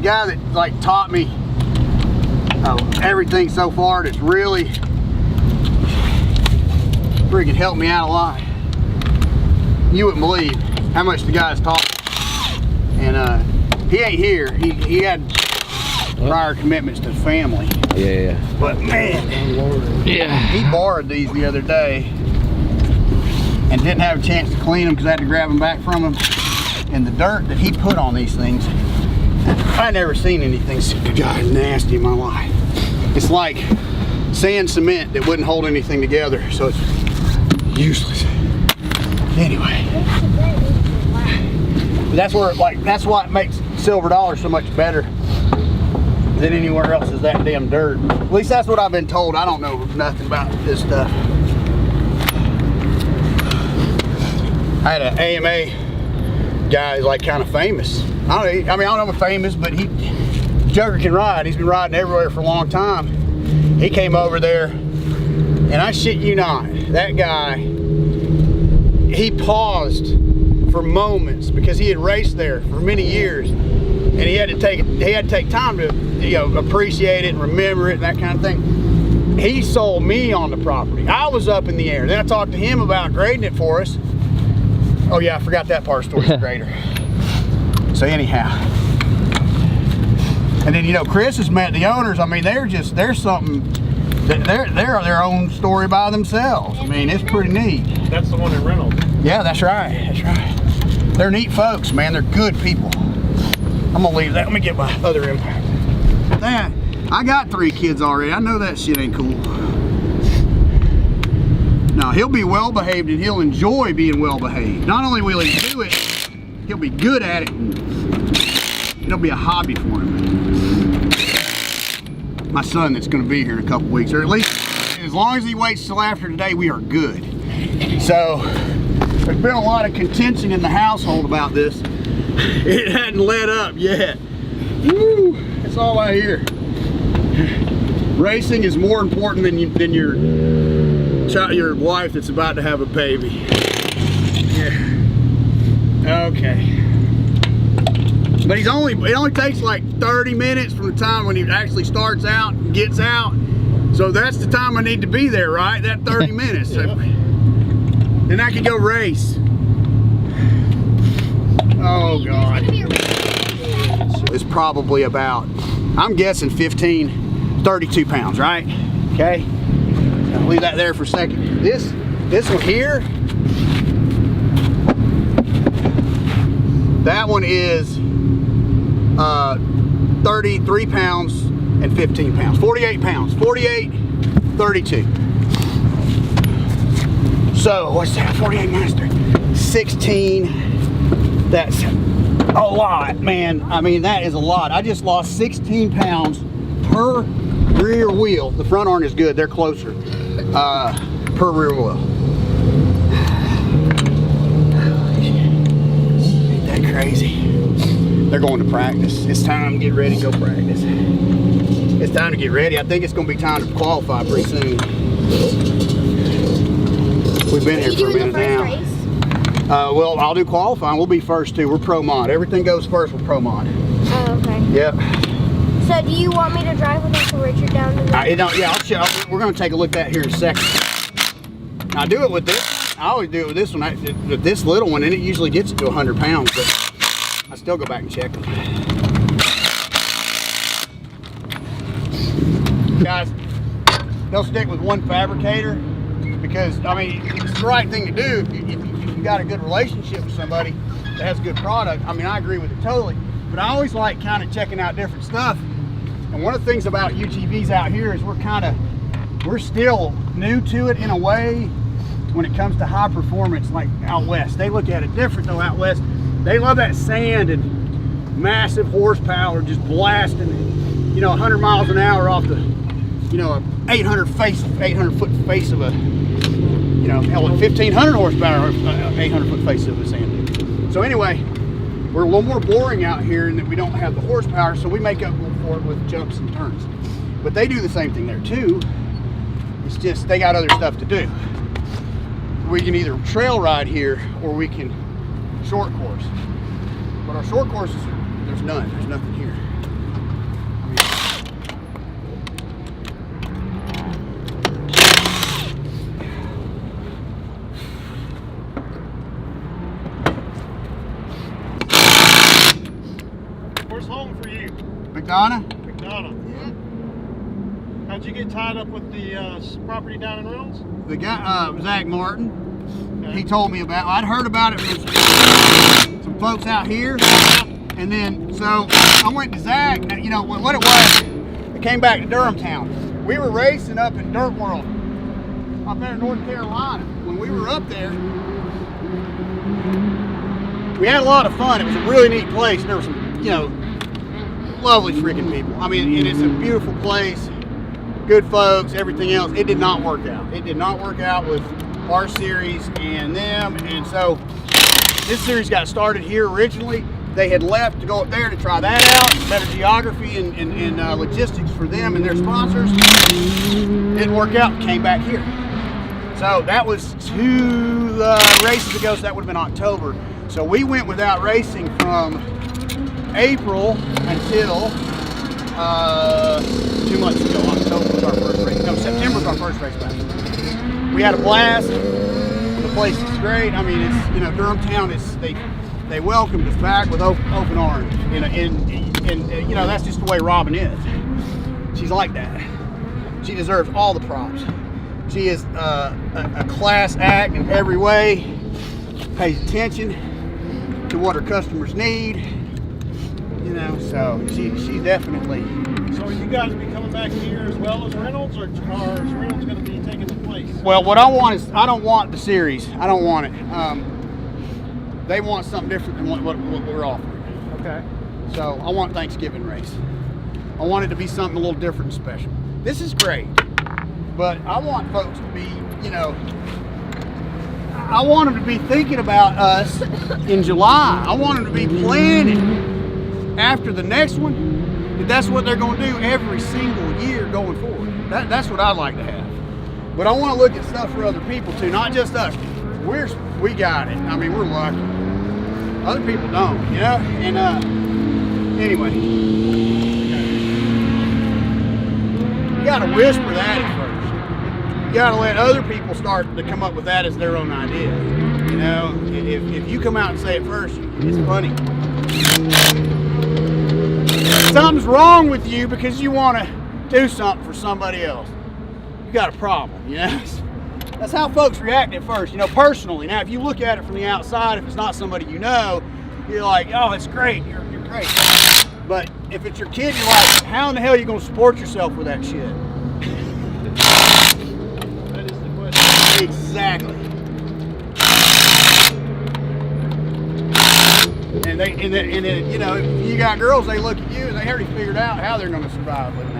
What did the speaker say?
guy that like taught me everything so far, that's really freaking helped me out a lot. You wouldn't believe how much the guy's taught me. And he ain't here. He had prior commitments to family. Yeah. But man, he borrowed these the other day and didn't have a chance to clean them because I had to grab them back from him. And the dirt that he put on these things, I've never seen anything so nasty in my life. It's like sand cement that wouldn't hold anything together, so it's useless. Anyway, that's where that's why it makes silver dollar so much better than anywhere else, is that damn dirt. At least that's what I've been told. I don't know nothing about this stuff. I had an AMA guy who's like kind of famous. I don't know if he's famous, but Joker can ride. He's been riding everywhere for a long time. He came over there, and I shit you not, that guy, he paused for moments because he had raced there for many years, and he had to take time to, you know, appreciate it and remember it and that kind of thing. He sold me on the property. I was up in the air. Then I talked to him about grading it for us. Oh yeah, I forgot that part of the story, grader. So anyhow, and then, you know, Chris has met the owners. I mean, they're something, they're their own story by themselves. I mean, it's pretty neat. That's the one in Reynolds. Yeah, that's right, that's right. They're neat folks, man. They're good people. I'm gonna leave that. Let me get my other impact. That, I got 3 kids already. I know that shit ain't cool. Now, he'll be well behaved and he'll enjoy being well behaved. Not only will he do it, he'll be good at it. It'll be a hobby for him. My son that's gonna be here in a couple weeks, or at least as long as he waits till after today, we are good. So, there's been a lot of contention in the household about this. It hadn't let up yet. Woo, that's all I hear. Racing is more important than your wife that's about to have a baby. Yeah. Okay. But it only takes like 30 minutes from the time when he actually starts out and gets out. So that's the time I need to be there, right? That 30 minutes. Yep. So, then I can go race. Oh God. It's probably about, I'm guessing 32 pounds, right? Okay. I'll leave that there for a second. This one here, that one is 33 pounds and 15 pounds. 48 pounds. 48, 32. So what's that? 48 minus 3. 16. That's a lot, man. I mean, that is a lot. I just lost 16 pounds per rear wheel. The front aren't as good. They're closer. Per rear wheel. Ain't that crazy? They're going to practice. It's time to get ready to go practice. It's time to get ready. I think it's going to be time to qualify pretty soon. We've been here for a minute now. Well, I'll do qualifying. We'll be first too. We're pro mod. Everything goes first with pro mod. Oh, okay. Yep. So do you want me to drive with Uncle Richard down to the... Yeah, I'll show. We're going to take a look at that here in a second. I do it with this. I always do it with this one. With this little one, and it usually gets it to 100 pounds, but I still go back and check them. Guys, they'll stick with one fabricator because, I mean, it's the right thing to do. If you got a good relationship with somebody that has a good product, I mean, I agree with it totally. But I always like kind of checking out different stuff. And one of the things about UTVs out here is we're still new to it in a way when it comes to high performance, like out west. They look at it different though out west. They love that sand and massive horsepower just blasting, you know, 100 miles an hour off the, you know, a 800 foot face of a, you know, hell, 1,500 horsepower, 800 foot face of a sand. So anyway, we're a little more boring out here in that we don't have the horsepower, so we make up for it with jumps and turns. But they do the same thing there too. It's just they got other stuff to do. We can either trail ride here or we can short course. But our short courses, there's nothing here. McDonough. McDonough. How'd you get tied up with the property down in Reynolds? The guy, Zach Martin. Okay. He told me about. I'd heard about it from some folks out here, and then so I went to Zach. You know what it was? I came back to Durham town. We were racing up in Dirt World, up there in North Carolina. When we were up there, we had a lot of fun. It was a really neat place. There were some, lovely freaking people. I mean, and it's a beautiful place. Good folks, everything else. It did not work out. It did not work out with our series and them, and so this series got started here originally. They had left to go up there to try that out, better geography and logistics for them and their sponsors. Didn't work out, came back here. So that was 2 races ago, so that would have been October. So we went without racing from April until 2 months ago. October was our first race. No, September was our first race back. We had a blast. The place is great. I mean, it's Durham town is they welcomed us back with open arms. And that's just the way Robin is. She's like that. She deserves all the props. She is a class act in every way. Pays attention to what her customers need. So she definitely. So are you guys be coming back here as well as Reynolds, or is Reynolds going to be taking the place? Well, what I want is, I don't want the series. I don't want it. They want something different than what we're offering. Okay. So I want Thanksgiving race. I want it to be something a little different and special. This is great, but I want folks to be, I want them to be thinking about us in July. I want them to be planning after the next one. That's what they're going to do every single year going forward. That's what I'd like to have. But I want to look at stuff for other people too, not just us. We got it. I mean, we're lucky. Other people don't, And anyway, you got to whisper that at first. You got to let other people start to come up with that as their own idea. If you come out and say it first, it's funny. Something's wrong with you because you want to do something for somebody else. You got a problem, That's how folks react at first, personally. Now, if you look at it from the outside, if it's not somebody you're like, oh, it's great, you're great. But if it's your kid, you're like, how in the hell are you going to support yourself with that shit? That is the question. Exactly. And then, you got girls, they look at you and they already figured out how they're going to survive with it.